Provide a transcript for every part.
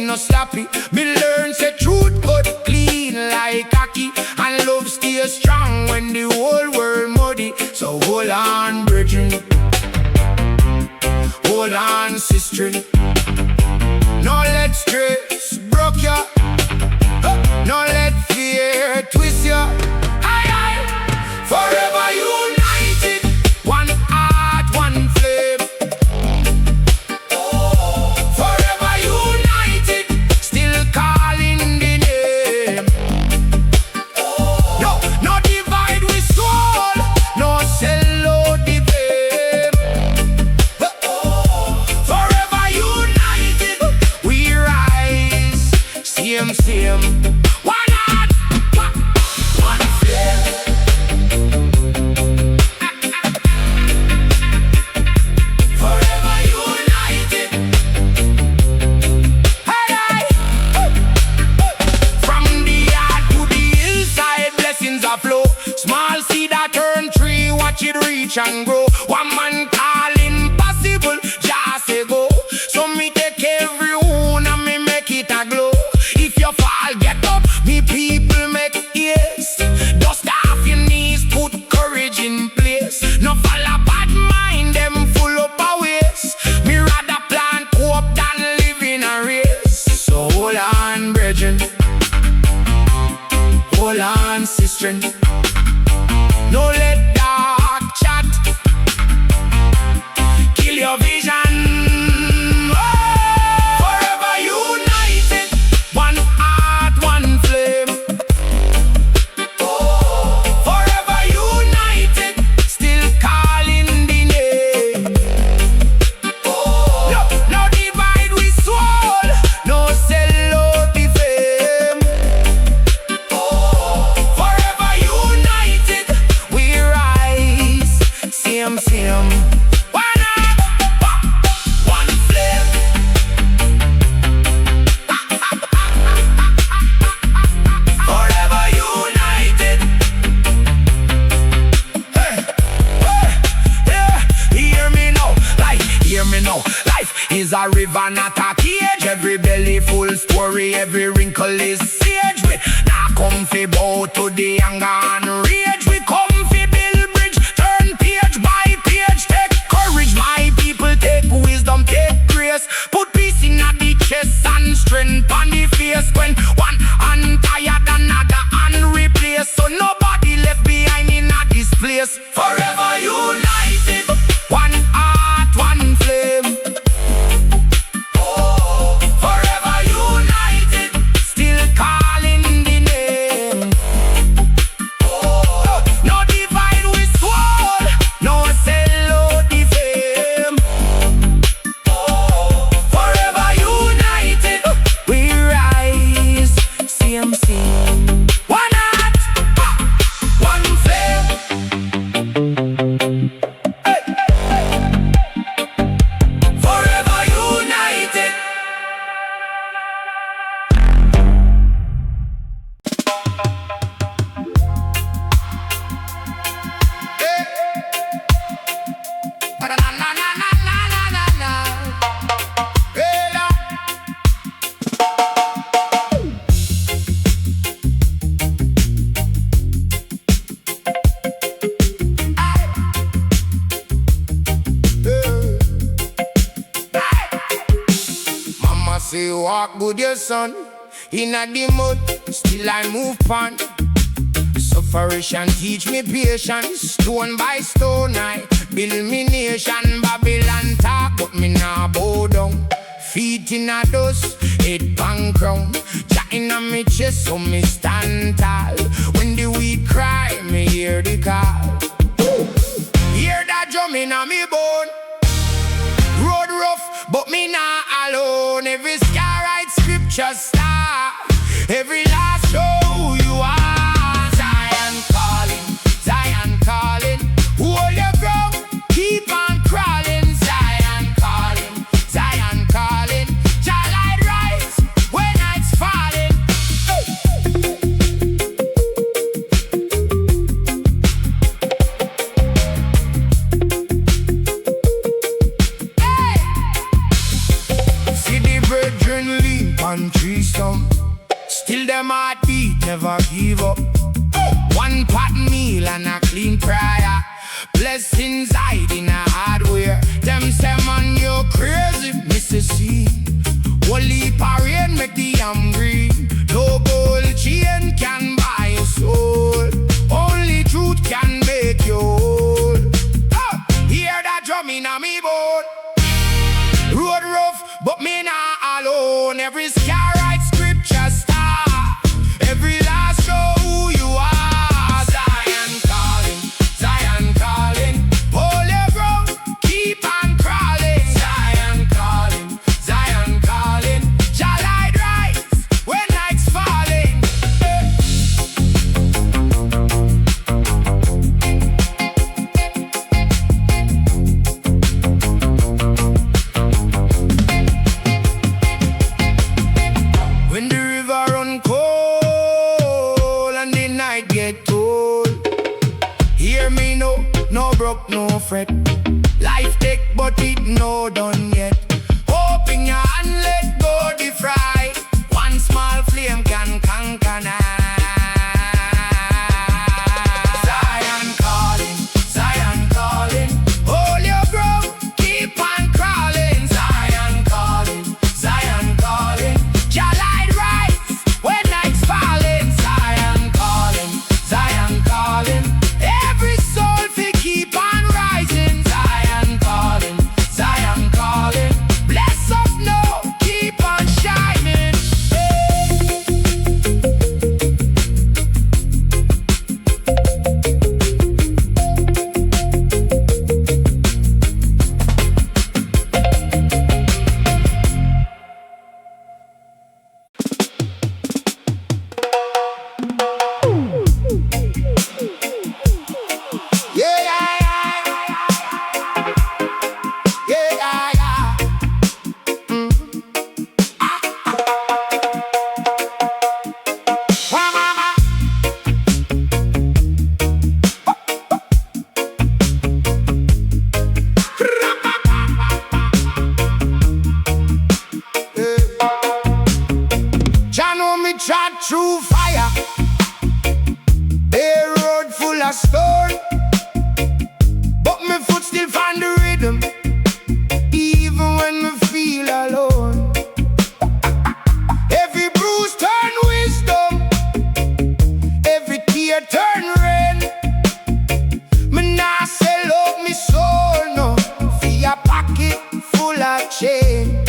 no sloppy. Me learn say truth cut clean like cocky, and love stay strong when the whole world muddy. So hold on, brethren, hold on, sister. No let stress broke ya, no let fear twist ya. Aye, aye. Forever united, one heart, one flame. Forever united, still calling the name. No divide we soul, no sell out the fame. Forever united, we rise, same. One heart, one flame. Forever united. Hey, hey. From the heart to the hillside, blessings are flow. Small seed that turn tree, watch it reach and grow. One man call impossible, just say go. So me take every one and me make it a glow. If you fall, get up, me people make ears. Dust off your knees, put courage in place. No follow bad mind, them full up a waste. Me rather plant hope than live in a race. So hold on, brethren, hold on, sister. No let dark chat kill your vision. Forever united, one heart, one flame. Forever united, still calling the name. No divide we soul, no sell out the fame. Forever united, we rise, same. One heart, one flame. Forever united. Hey, yeah, hear me now, hear me now. Life is a river, not a cage. Every belly full story, every wrinkle is sage. We not come fi bow to the anger and rage. We come fi build bridge, turn page by page. Take courage, my people, take wisdom, take grace. Put peace in the chest and strength on the face. When one hand tired, another hand replaced. So nobody left behind in this place. Forever united, one heart, one flame. Forever united, still calling the name. No divide we soul, no sell out the fame. Forever united, we rise, same. One heart, one flame. Hey. Forever united. Hey. Na. Hey, na. Mama say walk good your son, inna the mud, still I move on. Sufferation teach me patience, stone by stone I build me nation. Babylon talk but me nah bow down. Feet in a dust, head pan crown. Chatting on me chest so me stand tall. When the weed cry, me hear the call. Hear that drum in a me bone. Road rough, but me not alone. Every scar write scripture star. Every last show you are. Zion calling. Hold your ground, keep on crawling. Zion calling. Jah light rise when night's falling. and threesome. Still them heartbeat never give up. One pot meal and a clean prayer. Blessings hide in a hardware. Them say man you crazy, Mrs. C. Holy parade make the yam green. No gold chain can buy your soul. Only truth can make you whole. Hear that drum in a me boat. Road rough, but me not alone. Every scar write scripture star. Every last show who you are. Zion calling, Zion calling. Hold your ground, keep on crawling. Zion calling, Zion calling. Jah light rise when night's falling. When the river run cold and the night get cold, hear me no broke, no fret. Life take but it no done yet. Open your hand, let go the fry. One small flame can conquer night. Zion calling, Zion calling. Hold your ground, keep on crawling. Zion calling, Zion calling. Jah light rise when night's falling. Zion calling, Zion calling. Every soul fi keep on rising. Zion calling, Zion calling. Bless up now, keep on shining. Yeah, yeah, yeah, yeah, yeah. Jah know me trod through fire. A road full of stone, but me foot still find the rhythm, even when me feel alone. Every bruise turn wisdom, every tear turn rain. Me nah sell out me soul, no, for a pocket full of change.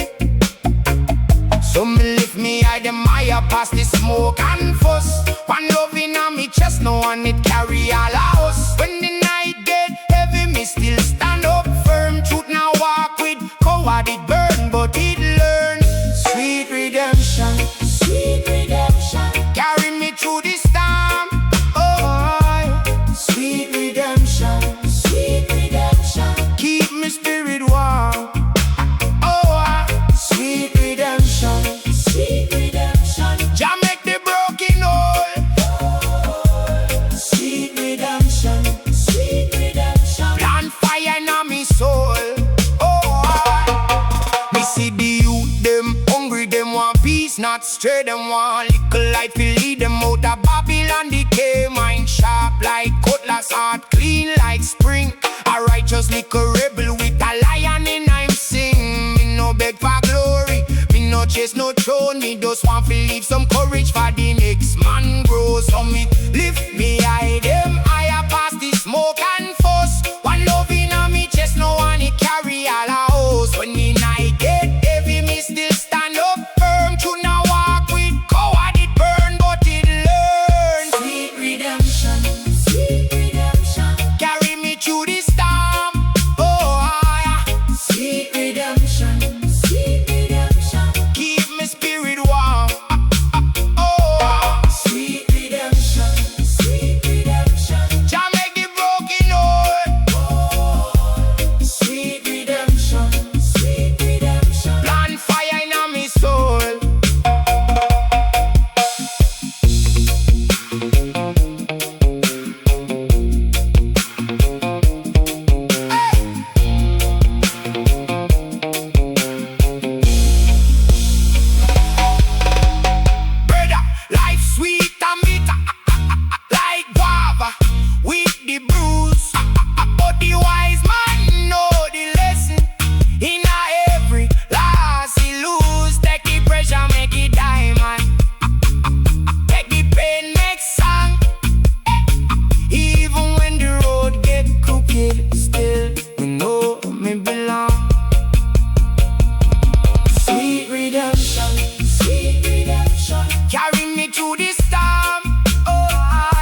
So me lift me eye them higher past the smoke and fuss. One love in on me chest, no one it carry all house. When the night get heavy, me still stand up firm. Truth now walk with coward it burn, but it learn. Sweet redemption, sweet redemption. Carry me through the storm. Oh, sweet redemption, sweet redemption. Keep me spirit warm. Oh, sweet redemption, sweet redemption. Jah make the broken whole. Sweet redemption, sweet redemption. Plant fire in me soul. Oh, me see the youth them hungry, them want peace, not stray. Them want little light to lead them out of Babylon decay. Mind sharp like cutlass, heart clean like spring. A righteous little rebel with a lion in I'm sing. Me no beg for glory, me no chase no throne. Me just want to leave some courage for the next man grow. So me lift me high them higher past the smoke and fuss. One love in on me chest, no one it carry all a house. When the night get heavy, me still stand up firm. To now walk with coward it burn, but it learn. Sweet redemption, sweet redemption. Carry me through the storm. Oh, yeah. Sweet redemption, sweet redemption. Keep me spirit warm. Oh, through the storm. Oh,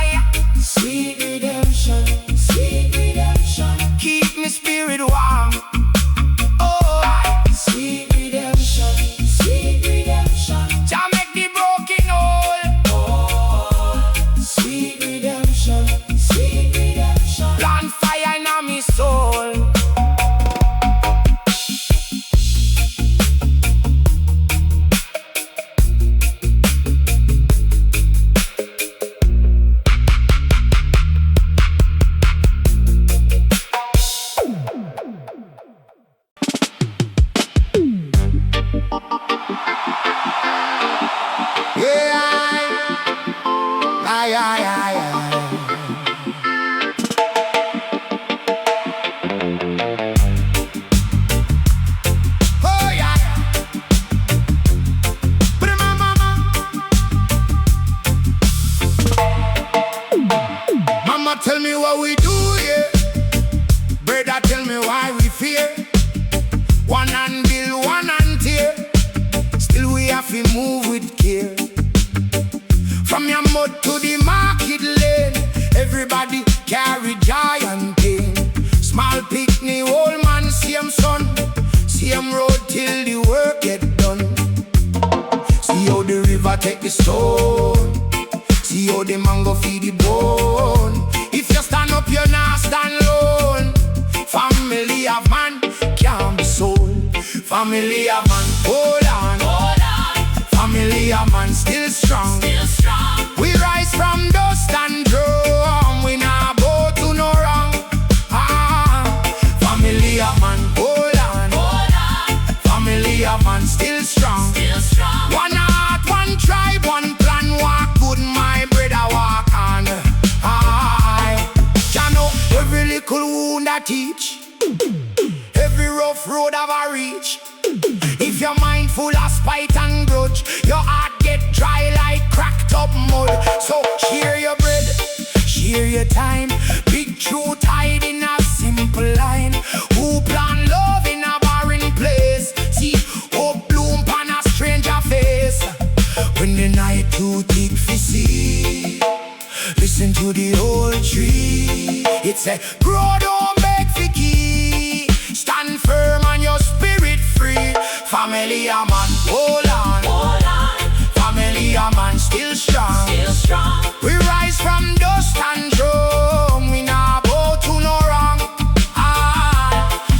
yeah. Sweet redemption, sweet redemption. Keep my spirit warm. Oh, sweet redemption, sweet redemption. Jah make the broken whole. Oh, sweet redemption, sweet redemption. Plant fire in my soul. Tell me what we do here. Brother, tell me why we fear. One hand build, one hand tear. Still we have to move with care. From your mud to the market lane, everybody carry giant pain. Small picnic, old man, same son. Same road till the work get done. See how the river take the stone. See how the mango feed the bone. If you stand up, you're not stand alone. Family of man can't be sold. Family of man, hold on, hold on. Family of man still strong, still strong. We rise from dust and drum. We not bow to no wrong. Family of man, hold on, hold on. Family of man still strong, still strong. One heart, one tribe, one plan. Walk good, my brother, walk on. Every little wound I teach, every rough road I've a reach. If your mind full of spite and grudge, your heart get dry like cracked up mud. So share your bread, share your time. Big truth hide in a simple line. Who plant love in a barren place? See hope bloom on a stranger face. When the night too thick for see, listen to the old tree. It say, grow, don't beg for key. Stand firm and your spirit free. Family a man, hold on, hold on. Family a man still strong, still strong. We rise from dust and drum. We not bow to no wrong.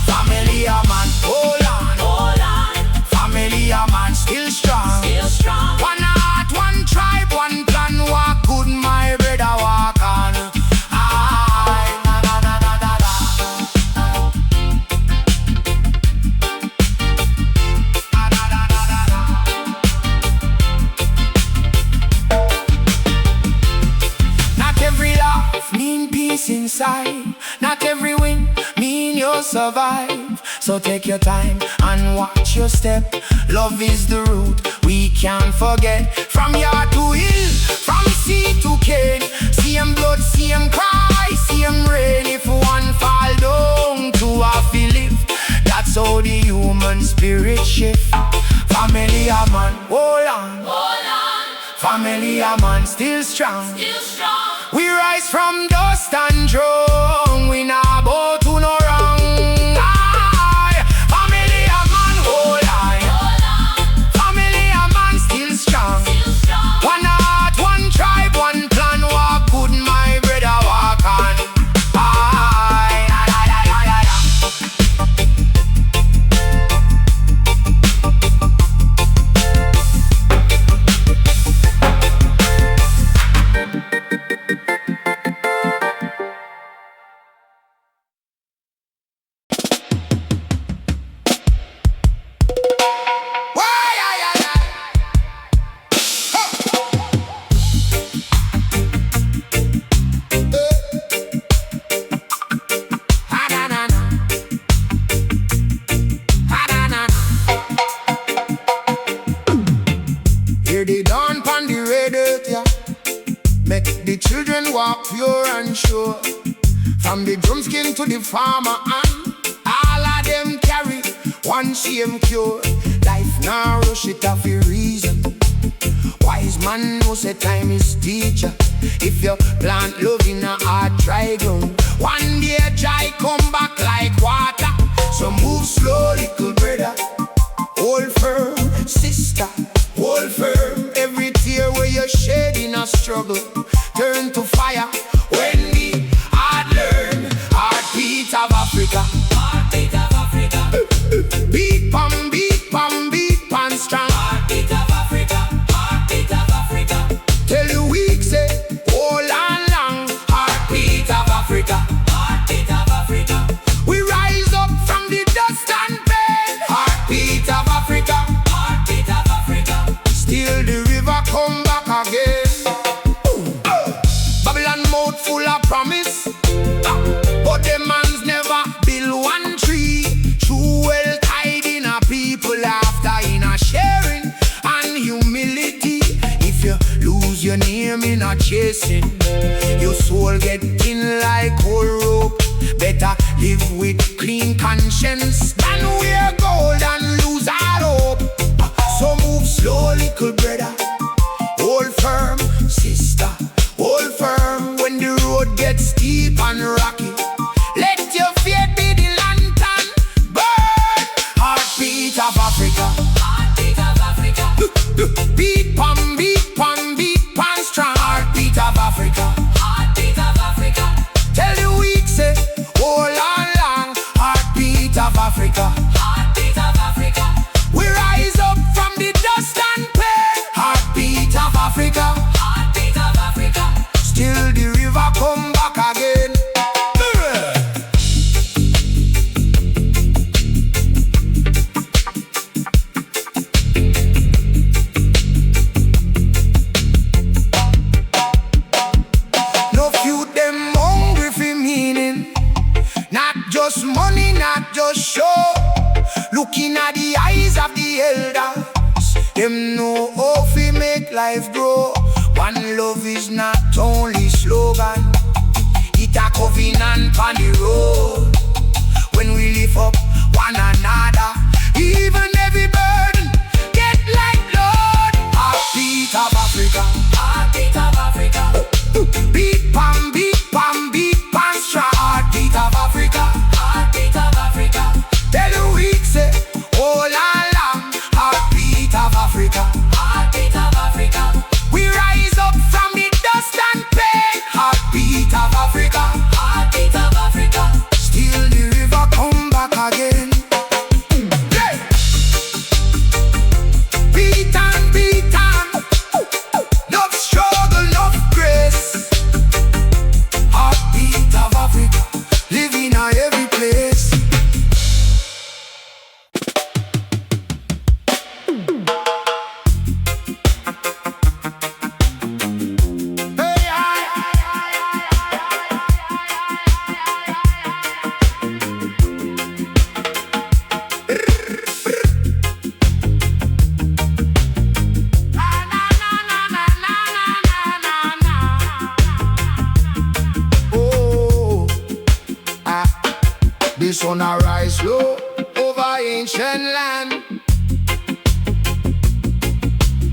Family a man, hold on, hold on. Family a man still strong, still strong. One heart, one tribe, one plan. Walk good, my brother, walk on. Inside, not every win mean you'll survive. So take your time and watch your step. Love is the root we can't forget. From yard to hill, from sea to cane. Same blood, same cry, same rain. If one fall down, two have to lift. That's how the human spirit shift. Family a man, hold on, hold on. Family a man still strong, still strong. We rise from dust and drum. We not bow to no wrong. Family a man, hold on, hold on. Family a man still strong, still strong. One heart, one tribe, one plan. Walk good, my brother, walk on. Walk pure and sure. From the drum skin to the farmer and all of them carry one same cure. Life now rush it off a reason. Wise man know say time is teacher. If you plant love in a hard dry ground, one day dry come back like water. So move slow, little brother. Hold firm, sister. Hold firm. Every tear where you shed in a struggle turn to fire when the hard learn. Heartbeat of Africa. Heartbeat of Africa. Beat pam, beat pam, beat pan strong. Heartbeat of Africa. Heartbeat of Africa. Tell you weak say hold on long. Heartbeat of Africa. Heartbeat of Africa. We rise up from the dust and pain. Heartbeat of Africa. Heartbeat of Africa. Still the river come back again. Babylon mouth full of promise, but the man's never build one tree. True well tied in a people after in a sharing and humility. If you lose your name in a chasing, your soul get thin like whole rope. Better live with clean conscience than wear gold and lose our hope. So move slow, little brother. Hold firm, sister. Hold firm when the road gets steep and rocky. Let your faith be the lantern. Burn. Heartbeat of Africa. Heartbeat of Africa. Beat pam, beat pam, beat pam strong. Heartbeat of Africa. Heartbeat of Africa. Tell the weak say hold on long. Heartbeat of Africa. Heartbeat of Africa. We rise up from the dust and pain. Heartbeat of Africa. Heartbeat of Africa. Still the river come back again. No few them hungry for meaning, not just money, not just show. Looking at the eyes of the elders, them know how we make life grow. One love is not only slogan, it a covenant on the road. When we lift up one another, even every burden get like Lord. Heartbeat of Africa. Heartbeat of Africa. Beat pam, beat pam, beat pam strong. Heartbeat of Africa. Heartbeat of Africa. Tell the weak say hold on long. Heartbeat of Africa. Heartbeat of Africa. We rise up from the dust and pain. Heartbeat of Africa. Heartbeat of Africa. Still the river come back again. Yeah. Beat and beat and enough struggle, enough grace. Heartbeat of Africa. Living in every place. The sun a rise slow over ancient land.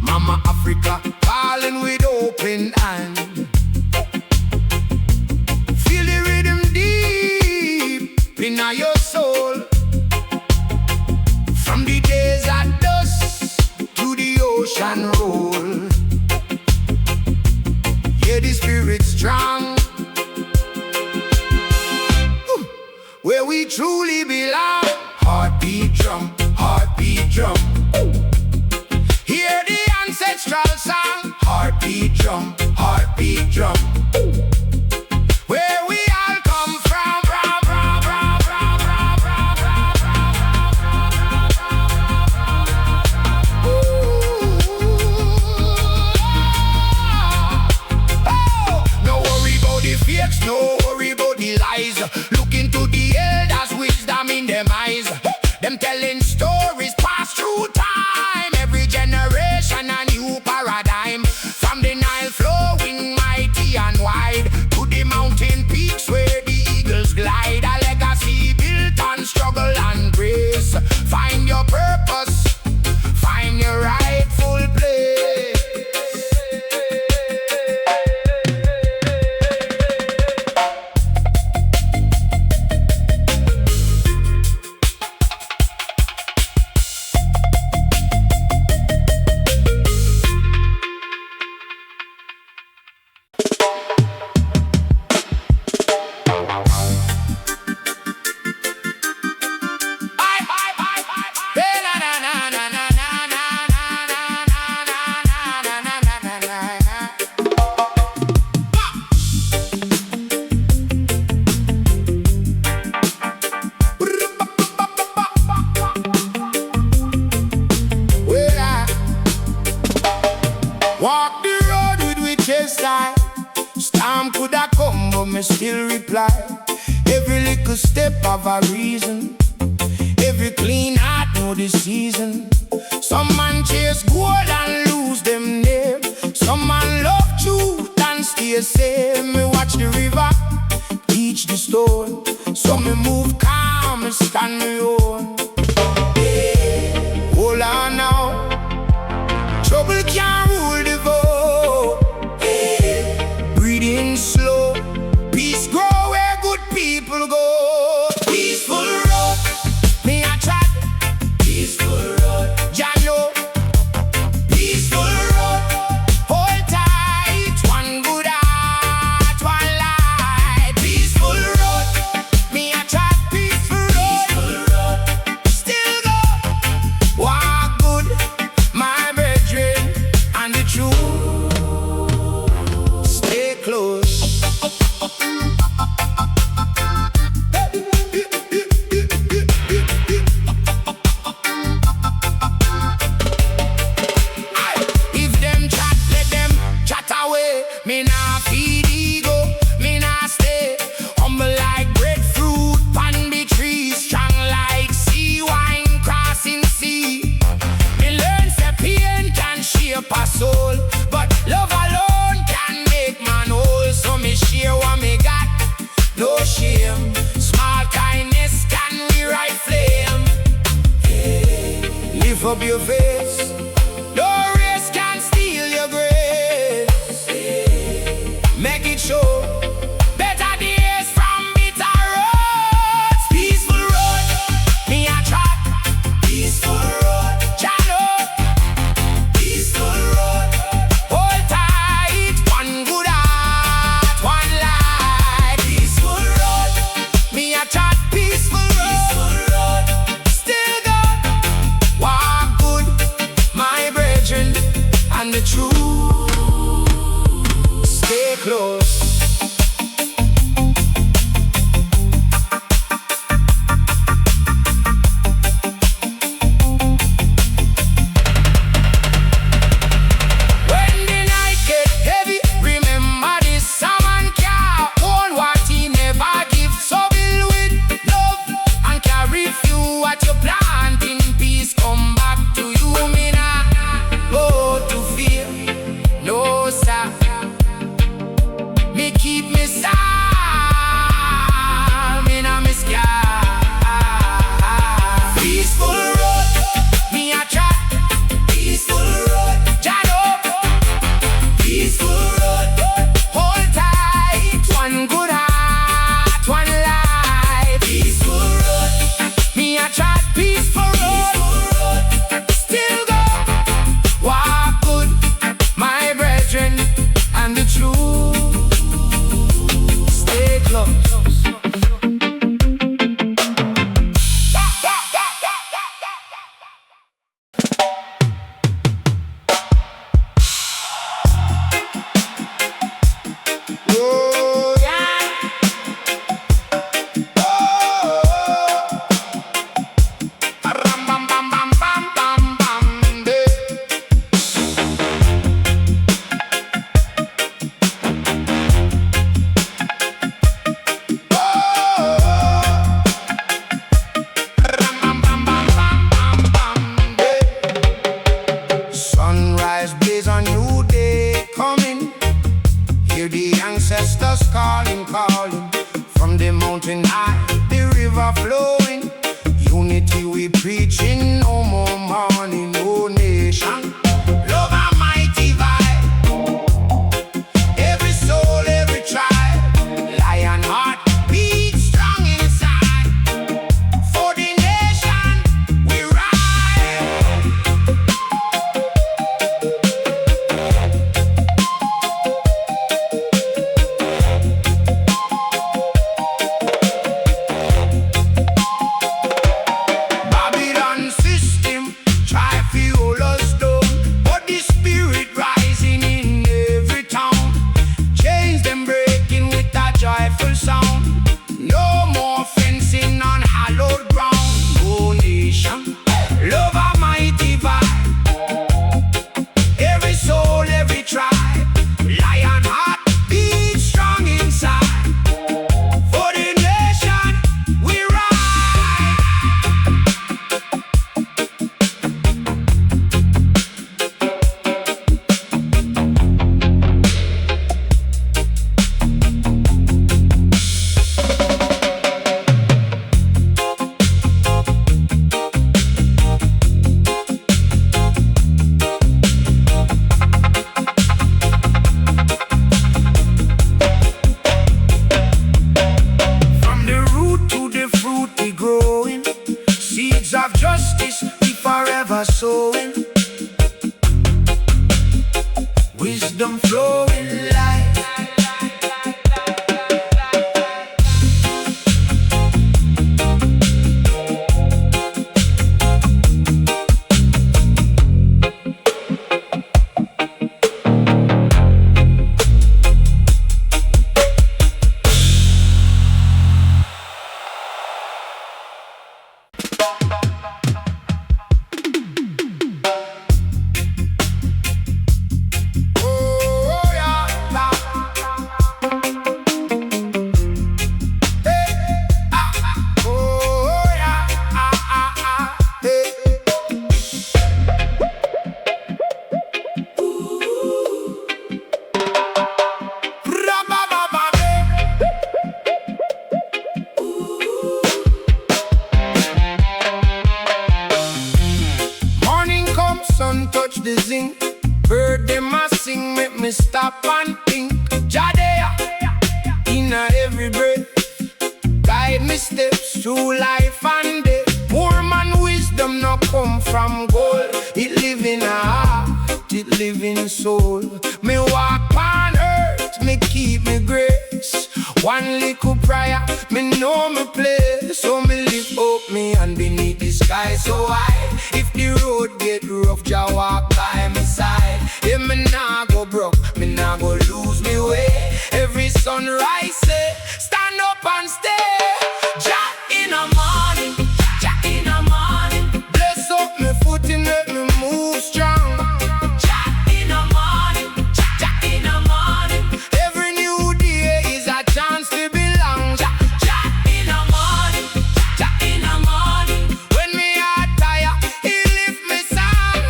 Mama Africa calling with open hand. Feel the rhythm deep in your soul. From the days at dusk to the ocean roll. Yeah, the spirit strong, where we truly belong. Heartbeat drum, heartbeat drum. Hear the ancestral song. Heartbeat drum, heartbeat chest high. Storm coulda come, but me still reply. Every little step have a reason. Every clean heart know the season. Some man chase gold and lose them name. Some man love truth and stay safe. Me watch the river teach the stone. So me move calm and stand me own. Hold on now, trouble can't rule the vote. Breathing slow, peace grow where good people go. Peaceful road, me a chat. Peaceful road, Jah know. Peaceful road, hold tight. One good heart, one light. Peaceful road, me a chat. Peaceful road, still go. Walk good, my brethren, and the truth. Stay close. If them chat, let them chat away. Me nah feed ego, me nah stay. Humble like breadfruit, pan the tree. Strong like sea wine crossing sea. Me learn that pain can shape a soul, but love alone can make man whole. So me share what me got, no shame. Small kindness can rewrite flame. Lift up your face, no race can steal your grace. Make it show better days from bitter roads. Peaceful road, me a track. Peaceful road, Jah know. Peaceful road, hold tight. One good heart, one light. Peaceful road, me a chat. Peaceful road, still go. Walk good, my brethren, and the truth. Stay close. When the night get heavy, remember this: someone can't own what he never give. So build with love and carry few what you plant in peace. Come back to you, me nah go to fear. No sir, me keep me psalm in a me sky. Peaceful road, me a chat. Peaceful road, Jah know. Peaceful road, hold tight. One good heart, one life. Peaceful road, me a chat. Peaceful road, still go. Walk good, my brethren, and the truth. Stay close. Oh, yeah. Ram, bam, bam, bam, bam, bam, bam, eh. Ram, bam, bam, bam, bam, bam, bam, eh. Sunrise blaze on new day coming. Hear the ancestors calling, calling. From the mountain high, the river flowing. Unity we preaching, no more mourning, no nation. Love a mighty vibe. Every soul, every tribe. Lion heart beat strong inside. For the nation we ride. Babylon system try to hold us down. I'm flowing light. Sun touch the zinc, bird them a sing, make me stop and think. Jadea, inna every breath, guide me steps through life and death. Poor man wisdom no come from gold, it live in a heart, it live in soul. Me walk on earth, me keep me grace. One little prayer, me know me place. So me lift up me hand beneath the sky so high. If the road get rough, Jah walk by my side. Yeah, me nah go broke, me nah go lose me way. Every sunrise say, stand up and stay. Jah in the morning, Jah in the morning. Bless up me foot and let me move strong. Jah in the morning, Jah in the morning. Every new day is a chance to belong. Jah in the morning, Jah in the morning. When me heart tired, He lift me song.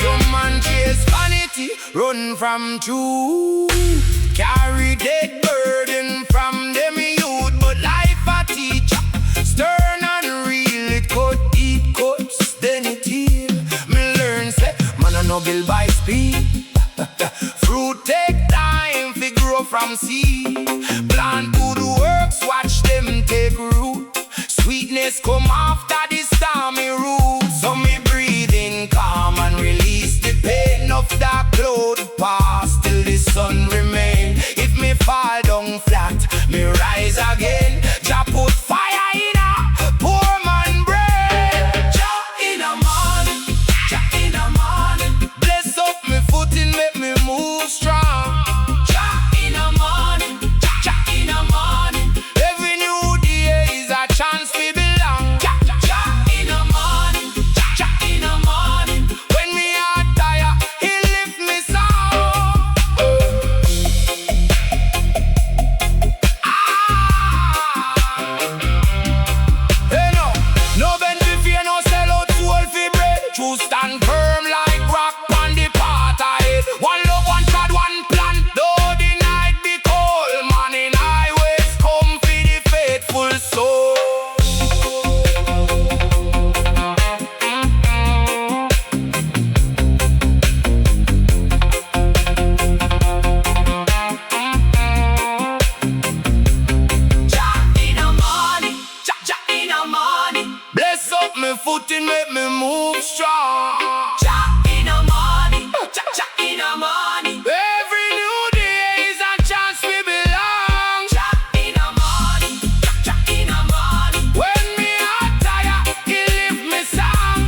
Some man chase vanity, run from truth. Carry dead burden from them youth, but life a teacher, stern and real. It could eat cuts, then it heal. Me learn say, man a no build by speed. Fruit take time fi grow from seed. Plant good works, watch them take root. Sweetness come after the stormy root. So me breathe in calm and release the pain of that cloud pass till the sun remain. If me fall down flat, me rise again. Jah put fire in a poor man brain. Jah in the morning, Jah in the morning. Bless up me foot and make me move strong. Jah in the morning, Jah in the morning. Every new day is a chance we belong. Jah in the morning, Jah in the morning. When me heart tired, He lift me song. Hey no bend fi fear, no sell out soul fi bread. True stand firm like rock on the path ahead. One love, one God, one plan. Though the night be cold, morning highways come for the faithful soul. Jah in the morning, Jah in the morning. Bless up me foot and make me move strong. Jah in the morning, Jah in the morning. Every new day is a chance we belong. Jah in the morning, Jah in the morning. When me heart tired, He lift me song.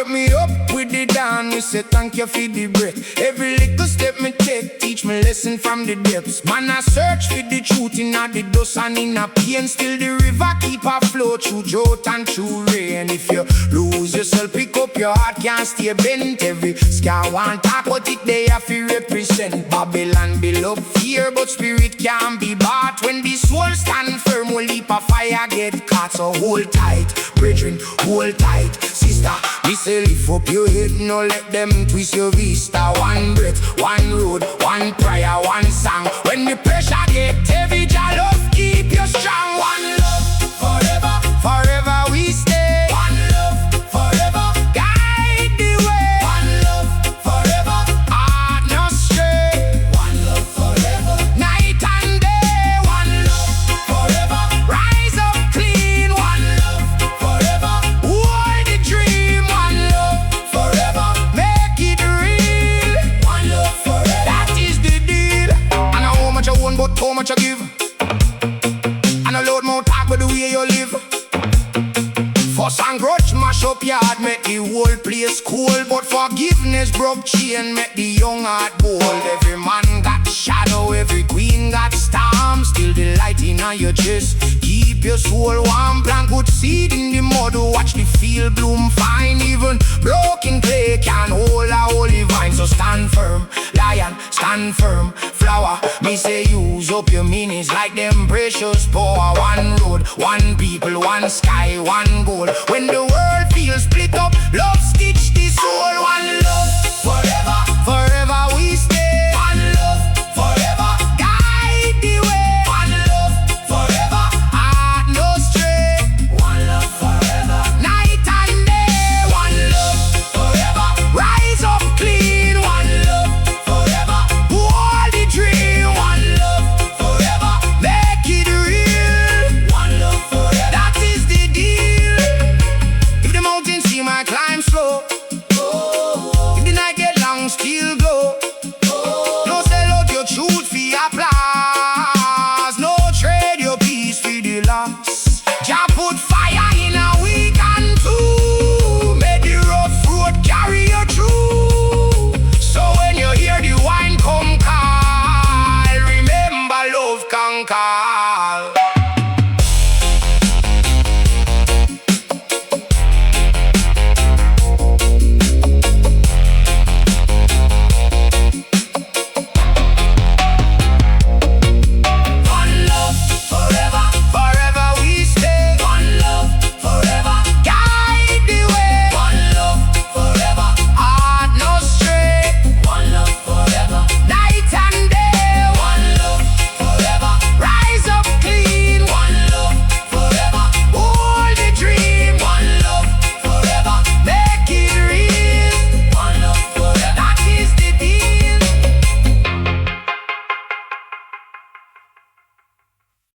wake me up with the dawn. Me say thank you for the breath. Every little step me take, teach me lesson from the depths. Man, I search for the truth in the dust and in a pain. Still the river keep a flow through drought and through rain. If you lose yourself, pick up your heart, can't stay bent. Every scar want talk, but it they have to represent. Babylon build up fear, but spirit can't be bought. When the soul stand firm, will leap a fire get caught. So hold tight, brethren, hold tight. Sister, me say lift up your head, no let them twist your vista. One breath, one road, one prayer, one song. When the pressure get heavy, your love keep you strong. One love, forever, forever we stay. One love, forever, guide the way. One love, forever, heart no stray. One love, forever, night and day. One love, forever, rise up clean. One love, forever, hold the dream. One love, forever, make it real. One love, forever, that is the deal. I know how much I want, but how much I give. And a load more talk, but the way you live. Fuss and grudge mash up yard, make the whole place cool. But forgiveness broke chain, make the young heart bold. Every man got shadow, every queen got storm. Still the light in your chest, keep your soul warm. Plant good seed in the mud, watch the field bloom fine. Even broken clay can hold a holy vine. So stand firm, lion, stand firm. Flower, me say use up your meanings like them precious power. One road, one people, one sky, one goal. When the world feels split up, love stitch the soul. One love, forever, forever we stay. One love, forever, guide the way. One love, forever, heart no stray. One love, forever, night and day. One love, forever, rise up clean. One love, forever, hold the dream. One love, forever, make it real. One love, forever, that is the deal. If the mountains seem I climb slow, if the night get long, still go. No sell out your truth for your applause. No trade your peace for the loss. Jah put fire in a week and two. Make the rough road carry you through. So when you hear the wine come call, remember love conquer.